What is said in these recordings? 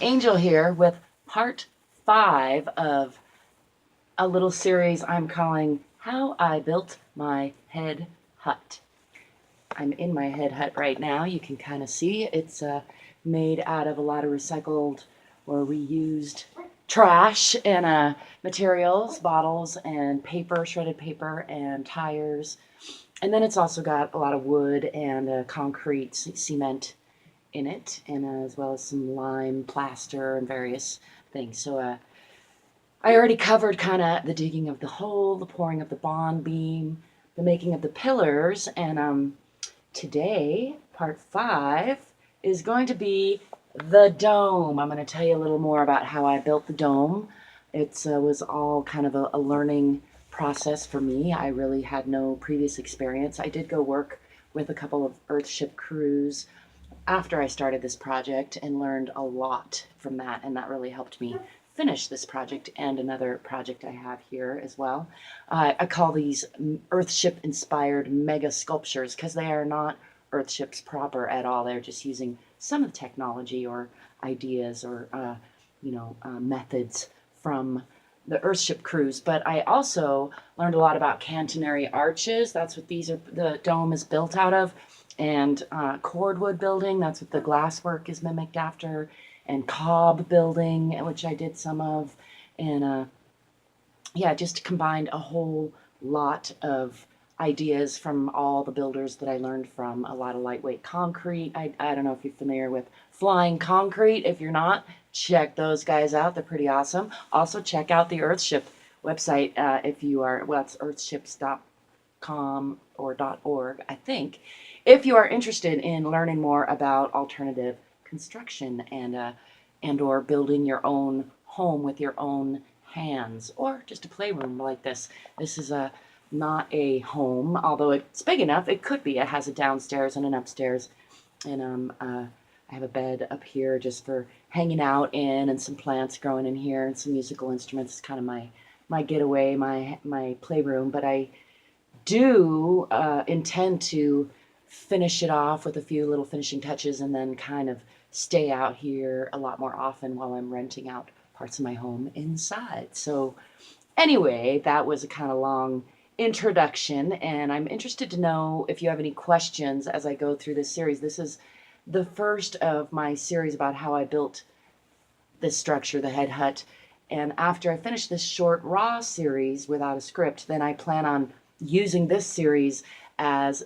Angel here with part 5 of a little series I'm calling How I Built My Head Hut. I'm in my head hut right now. You can kind of see it's made out of a lot of recycled or reused trash and materials, bottles and paper, shredded paper and tires. And then it's also got a lot of wood and concrete cement in it, and as well as some lime, plaster, and various things. So I already covered kind of the digging of the hole, the pouring of the bond beam, the making of the pillars, and today, part 5, is going to be the dome. I'm going to tell you a little more about how I built the dome. It was all kind of a learning process for me. I really had no previous experience. I did go work with a couple of Earthship crews after I started this project and learned a lot from that, and that really helped me finish this project and another project I have here as well. I call these Earthship-inspired Mega-Sculptures because they are not Earthships proper at all. They're just using some of the technology or ideas or methods from the Earthship crews. But I also learned a lot about catenary arches. That's what the dome is built out of, and cordwood building. That's what the glasswork is mimicked after, and cob building, which I did some of, and yeah, just combined a whole lot of ideas from all the builders that I learned from. A lot of lightweight concrete. I don't know if you're familiar with flying concrete. If you're not, check those guys out. They're pretty awesome. Also, check out the Earthship website if you are, well, it's earthships.com or .org, I think, if you are interested in learning more about alternative construction and or building your own home with your own hands, or just a playroom like this. This is not a home, although it's big enough. It could be. It has a downstairs and an upstairs, and I have a bed up here just for hanging out in, and some plants growing in here, and some musical instruments. It's kind of my getaway, my playroom. But I do intend to finish it off with a few little finishing touches and then kind of stay out here a lot more often while I'm renting out parts of my home inside. So anyway, that was a kind of long introduction, and I'm interested to know if you have any questions as I go through this series. This is the first of my series about how I built this structure, the Head Hut. And after I finish this short raw series without a script, then I plan on using this series as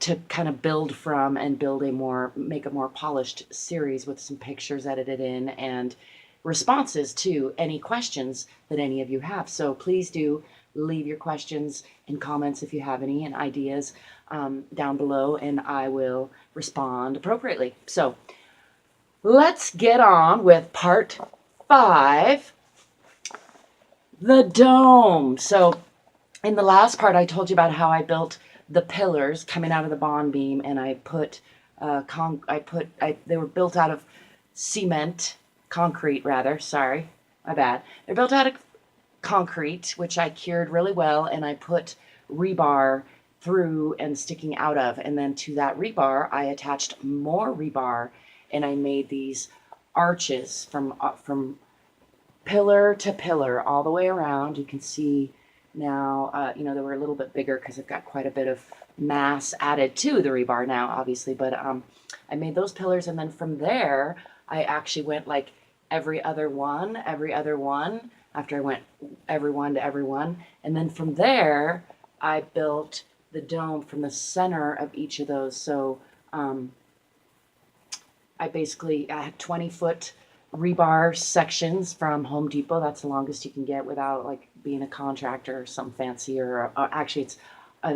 to kind of build from and make a more polished series with some pictures edited in and responses to any questions that any of you have. So please do leave your questions and comments if you have any, and ideas down below, and I will respond appropriately. So let's get on with part 5, the dome. So in the last part, I told you about how I built the pillars coming out of the bond beam, and I put they were built out of concrete rather. Sorry, my bad. They're built out of concrete, which I cured really well, and I put rebar through and sticking out of, and then to that rebar I attached more rebar, and I made these arches from pillar to pillar all the way around. You can see now, they were a little bit bigger because I've got quite a bit of mass added to the rebar now, obviously. But I made those pillars, and then from there, I actually went like every other one, after I went every one to every one. And then from there, I built the dome from the center of each of those. So I had 20-foot rebar sections from Home Depot. That's the longest you can get without like being a contractor or something fancy, or actually it's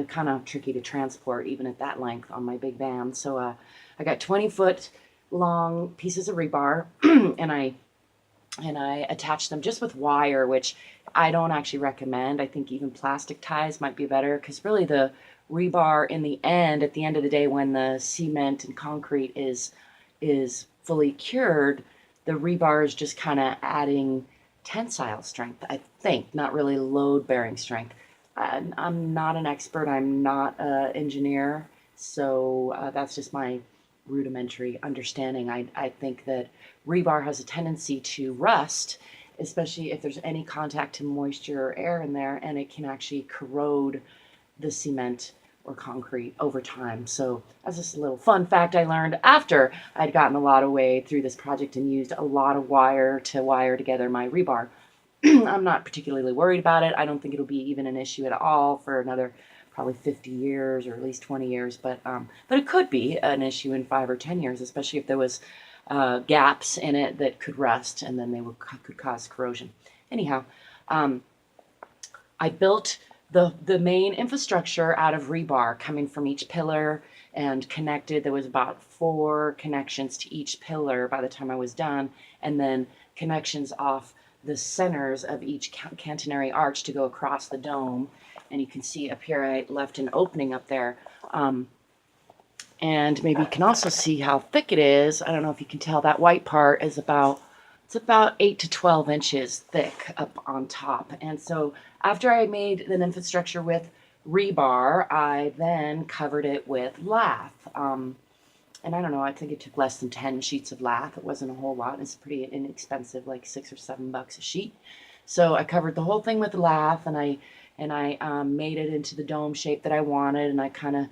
kind of tricky to transport even at that length on my big van. So I got 20-foot long pieces of rebar and I attached them just with wire, which I don't actually recommend. I think even plastic ties might be better, because really the rebar at the end of the day, when the cement and concrete is fully cured, the rebar is just kind of adding tensile strength, I think, not really load-bearing strength. I'm not an expert. I'm not an engineer, so that's just my rudimentary understanding. I think that rebar has a tendency to rust, especially if there's any contact to moisture or air in there, and it can actually corrode the cement or concrete over time. So that's just a little fun fact I learned after I'd gotten a lot of way through this project and used a lot of wire to wire together my rebar. I'm not particularly worried about it. I don't think it'll be even an issue at all for another probably 50 years or at least 20 years, but it could be an issue in 5 or 10 years, especially if there was gaps in it that could rust, and then they could cause corrosion. Anyhow, I built the main infrastructure out of rebar coming from each pillar and connected. There was about 4 connections to each pillar by the time I was done, and then connections off the centers of each catenary arch to go across the dome. And you can see up here I left an opening up there. And maybe you can also see how thick it is. I don't know if you can tell, that white part is about 8 to 12 inches thick up on top. And so after I made an infrastructure with rebar, I then covered it with lath. And I don't know, I think it took less than 10 sheets of lath. It wasn't a whole lot. It's pretty inexpensive, like $6 or $7 a sheet. So I covered the whole thing with lath, and I made it into the dome shape that I wanted, and I kind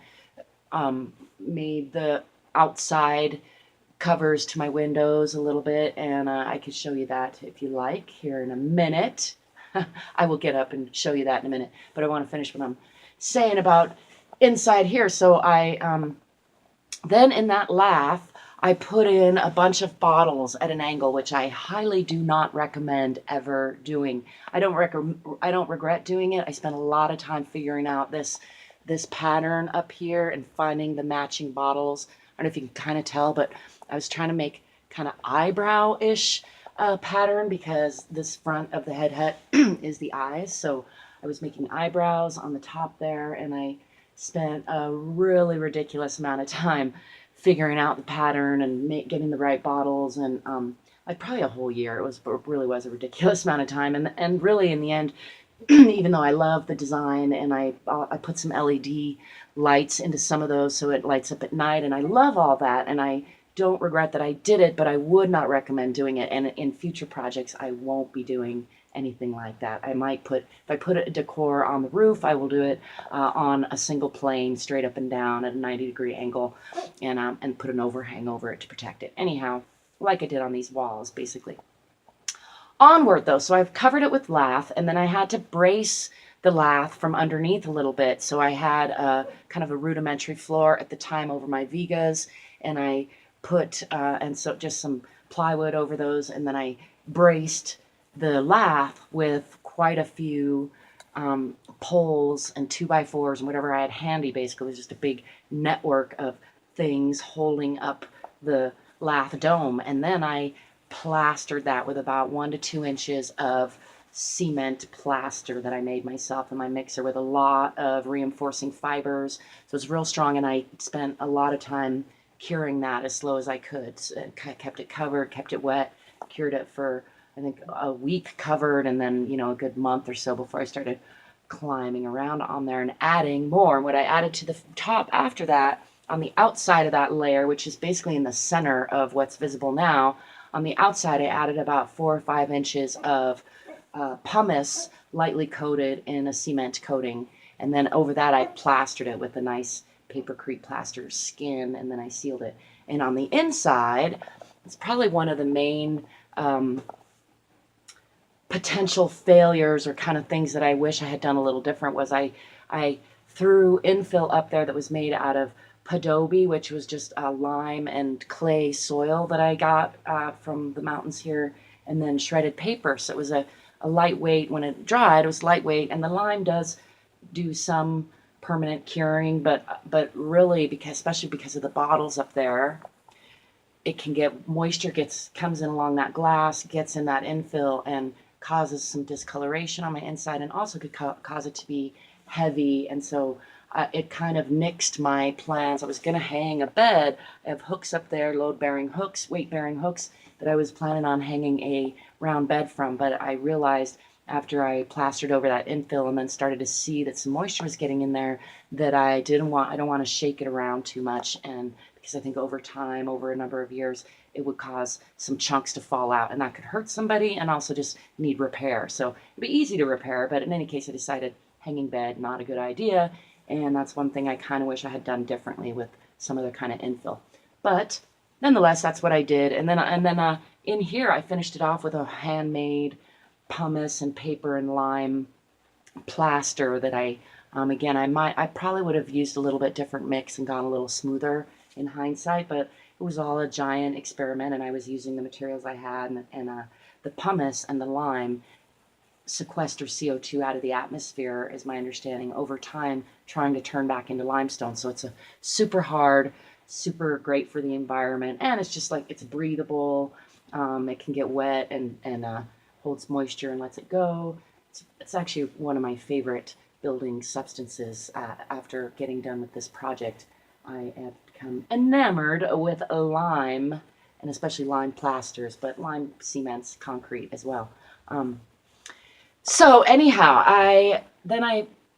of made the outside covers to my windows a little bit, and I could show you that if you like here in a minute. I will get up and show you that in a minute, but I want to finish what I'm saying about inside here. So then in that lath, I put in a bunch of bottles at an angle, which I highly do not recommend ever doing. I don't regret doing it. I spent a lot of time figuring out this pattern up here and finding the matching bottles. I don't know if you can kind of tell, but I was trying to make kind of eyebrow-ish pattern, because this front of the head hut is the eyes. So I was making eyebrows on the top there, and I spent a really ridiculous amount of time figuring out the pattern and getting the right bottles, and like probably a whole year. It really was a ridiculous amount of time, and really in the end, even though I love the design, and I put some LED lights into some of those so it lights up at night, and I love all that, and I don't regret that I did it, but I would not recommend doing it. And in future projects, I won't be doing anything like that. I might if I put a decor on the roof, I will do it on a single plane, straight up and down at a 90-degree angle, and put an overhang over it to protect it. Anyhow, like I did on these walls, basically. Onward though, so I've covered it with lath, and then I had to brace the lath from underneath a little bit. So I had a kind of a rudimentary floor at the time over my vigas, and I put and so just some plywood over those, and then I braced the lath with quite a few poles and 2x4s and whatever I had handy. Basically, it was just a big network of things holding up the lath dome, and then I plastered that with about 1 to 2 inches of cement plaster that I made myself in my mixer with a lot of reinforcing fibers. So it's real strong, and I spent a lot of time curing that as slow as I could. I kept it covered, kept it wet, cured it for I think a week covered, and then a good month or so before I started climbing around on there and adding more. And what I added to the top after that, on the outside of that layer, which is basically in the center of what's visible now, on the outside I added about 4 or 5 inches of pumice, lightly coated in a cement coating, and then over that I plastered it with a nice papercrete plaster skin, and then I sealed it. And on the inside, it's probably one of the main potential failures or kind of things that I wish I had done a little different, was I threw infill up there that was made out of Adobe, which was just lime and clay soil that I got from the mountains here, and then shredded paper. So it was a lightweight. When it dried, it was lightweight, and the lime does do some permanent curing, but really, especially because of the bottles up there, it can get moisture comes in along that glass, gets in that infill, and causes some discoloration on my inside, and also could cause it to be heavy. And so it kind of nixed my plans. I was going to hang a bed. I have hooks up there, load-bearing hooks, weight-bearing hooks, that I was planning on hanging a round bed from, but I realized after I plastered over that infill and then started to see that some moisture was getting in there, that I don't want to shake it around too much, and because because I think over time, over a number of years, it would cause some chunks to fall out, and that could hurt somebody and also just need repair. So it'd be easy to repair, but in any case, I decided hanging bed, not a good idea, and that's one thing I kind of wish I had done differently with some other kind of infill. But nonetheless, that's what I did, and then in here, I finished it off with a handmade pumice and paper and lime plaster that again, I probably would have used a little bit different mix and gone a little smoother in hindsight, but it was all a giant experiment, and I was using the materials I had, and the pumice and the lime sequester CO2 out of the atmosphere, is my understanding, over time, trying to turn back into limestone. So it's a super hard, super great for the environment, and it's just like, it's breathable. It can get wet and holds moisture and lets it go. It's actually one of my favorite building substances. After getting done with this project, I have become enamored with lime, and especially lime plasters, but lime cements, concrete as well. So anyhow, I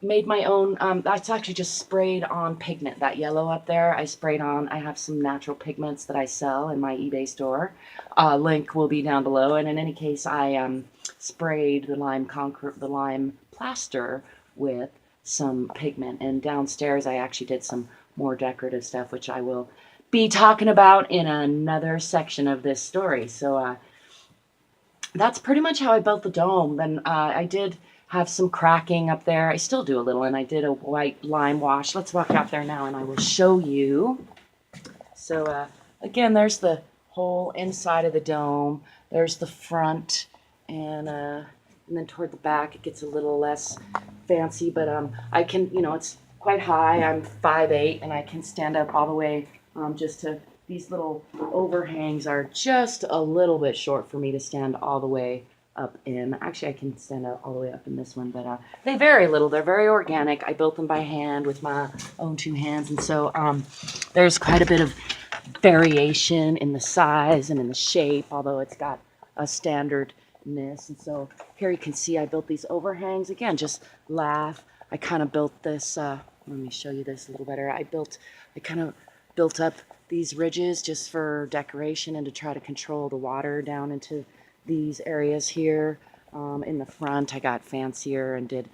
made my own. That's actually just sprayed on pigment. That yellow up there, I sprayed on. I have some natural pigments that I sell in my eBay store. Link will be down below. And in any case, I sprayed the lime plaster with some pigment. And downstairs, I actually did some more decorative stuff, which I will be talking about in another section of this story. So that's pretty much how I built the dome. Then I did have some cracking up there. I still do a little, and I did a white lime wash. Let's walk out there now, and I will show you. So again, there's the whole inside of the dome. There's the front, and then toward the back, it gets a little less fancy, but I can, it's quite high. I'm 5'8", and I can stand up all the way just to. These little overhangs are just a little bit short for me to stand all the way up in. Actually, I can stand up all the way up in this one, but they vary a little. They're very organic. I built them by hand with my own 2 hands, and so there's quite a bit of variation in the size and in the shape, although it's got a standardness. And so here you can see I built these overhangs. Again, just lath. I kind of built this, let me show you this a little better. I kind of built up these ridges just for decoration and to try to control the water down into these areas here. In the front, I got fancier and did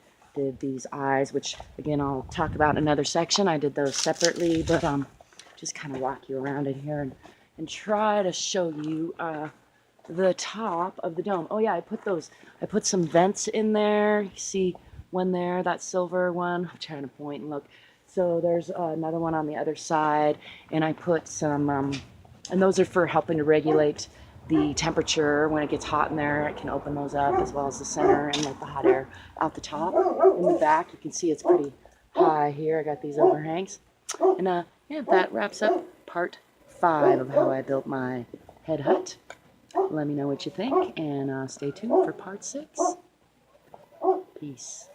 these eyes, which again I'll talk about in another section. I did those separately, but just kind of walk you around in here and try to show you the top of the dome. Oh yeah, I put some vents in there. You see one there, that silver one. I'm trying to point and look. So there's another one on the other side, and I put some, and those are for helping to regulate the temperature. When it gets hot in there, I can open those up, as well as the center and let the hot air out the top. In the back, you can see it's pretty high here. I got these overhangs. And yeah, that wraps up part 5 of how I built my head hut. Let me know what you think, and stay tuned for part 6. Peace.